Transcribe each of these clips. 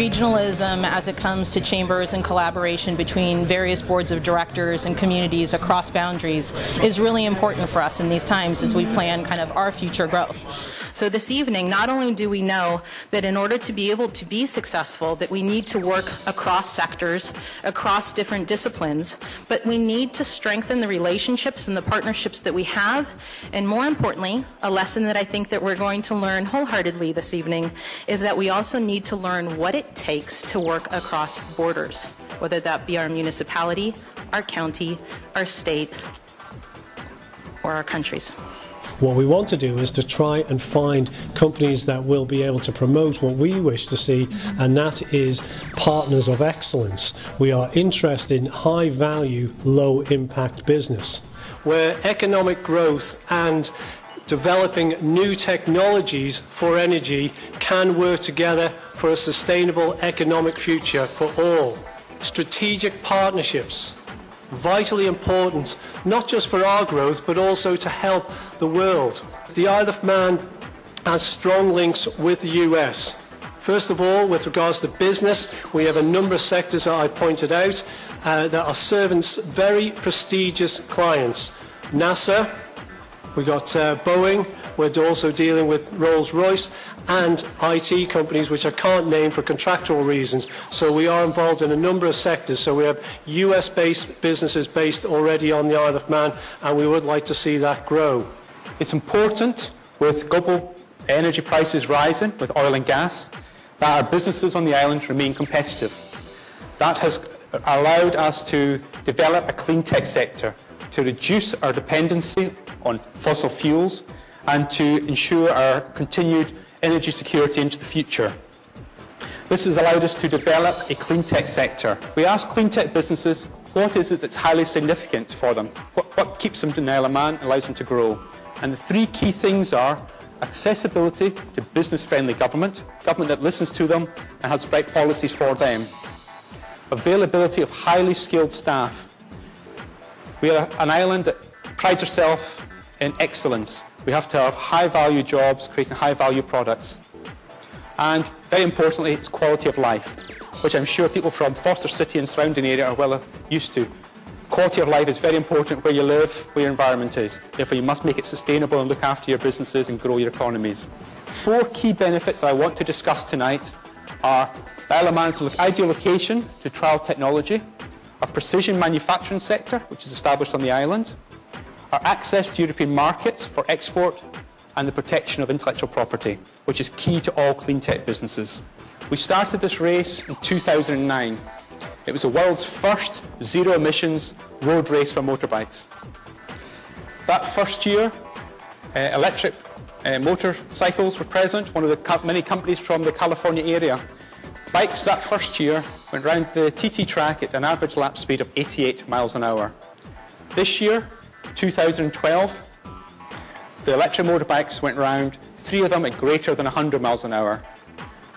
regionalism as it comes to chambers and collaboration between various boards of directors and communities across boundaries is really important for us in these times as we plan kind of our future growth. So this evening, not only do we know that in order to be able to be successful, that we need to work across sectors, across different disciplines, but we need to strengthen the relationships and the partnerships that we have, and more importantly, a lesson that I think that we're going to learn wholeheartedly this evening is that we also need to learn what it takes to work across borders, whether that be our municipality, our county, our state, or our countries. What we want to do is to try and find companies that will be able to promote what we wish to see, and that is partners of excellence. We are interested in high value, low impact business, where economic growth and developing new technologies for energy can work together for a sustainable economic future for all. Strategic partnerships, vitally important, not just for our growth, but also to help the world. The Isle of Man has strong links with the US. First of all, with regards to business, we have a number of sectors that I pointed out that are serving very prestigious clients. NASA, we got Boeing, we're also dealing with Rolls-Royce, and IT companies which I can't name for contractual reasons. So we are involved in a number of sectors. So we have US-based businesses based already on the Isle of Man, and we would like to see that grow. It's important, with global energy prices rising with oil and gas, that our businesses on the island remain competitive. That has allowed us to develop a clean tech sector, to reduce our dependency on fossil fuels, and to ensure our continued energy security into the future. This has allowed us to develop a clean tech sector. We ask clean tech businesses, what is it that's highly significant for them? What keeps them in the Isle of Man, allows them to grow? And the three key things are accessibility to business-friendly government, government that listens to them and has the right policies for them. Availability of highly skilled staff. We are an island that prides itself in excellence. We have to have high-value jobs, creating high-value products. And very importantly, it's quality of life, which I'm sure people from Foster City and surrounding area are well used to. Quality of life is very important where you live, where your environment is. Therefore, you must make it sustainable and look after your businesses and grow your economies. Four key benefits that I want to discuss tonight are the Isle of Man's ideal location to trial technology, our precision manufacturing sector, which is established on the island, our access to European markets for export, and the protection of intellectual property, which is key to all clean tech businesses. We started this race in 2009. It was the world's first zero-emissions road race for motorbikes. That first year, electric motorcycles were present, one of the many companies from the California area. Bikes that first year went round the TT track at an average lap speed of 88 miles an hour. This year, 2012, the electric motorbikes went round, 3 of them at greater than 100 miles an hour.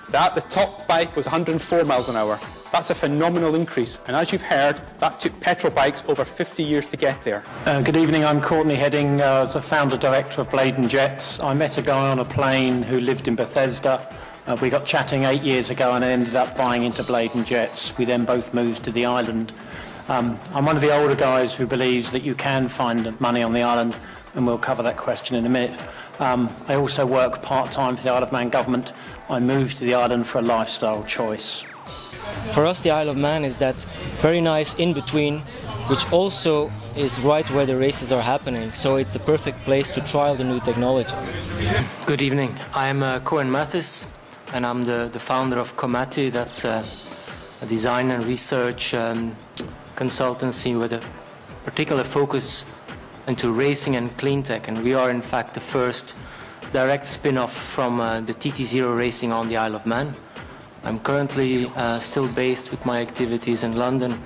The top bike was 104 miles an hour. That's a phenomenal increase, and as you've heard, that took petrol bikes over 50 years to get there. Good evening, I'm Courtney Heading, the founder-director of Bladen Jets. I met a guy on a plane who lived in Bethesda. We got chatting 8 years ago and I ended up buying into Bladen Jets. We then both moved to the island. I'm one of the older guys who believes that you can find money on the island, and we'll cover that question in a minute. I also work part-time for the Isle of Man government. I moved to the island for a lifestyle choice. For us, the Isle of Man is that very nice in-between, which also is right where the races are happening, so it's the perfect place to trial the new technology. Good evening, I'm Cohen Mathis, and I'm the founder of Comati. That's a design and research consultancy with a particular focus into racing and clean tech, and we are in fact the first direct spin-off from the TT0 racing on the Isle of Man. I'm currently still based with my activities in London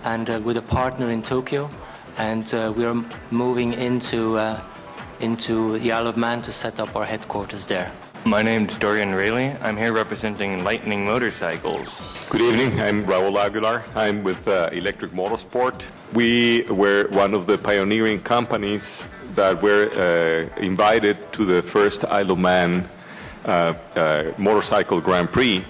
and with a partner in Tokyo, and we are moving into the Isle of Man to set up our headquarters there. My name is Dorian Rayleigh. I'm here representing Lightning Motorcycles. Good evening, I'm Raul Aguilar. I'm with Electric Motorsport. We were one of the pioneering companies that were invited to the first Isle of Man motorcycle Grand Prix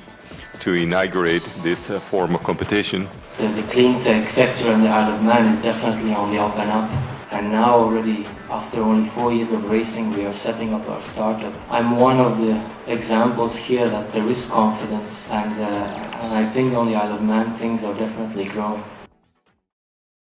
to inaugurate this form of competition. The clean tech sector in the Isle of Man is definitely on the up and up. And now already, after only 4 years of racing, we are setting up our startup. I'm one of the examples here that there is confidence, and I think on the Isle of Man things are definitely growing.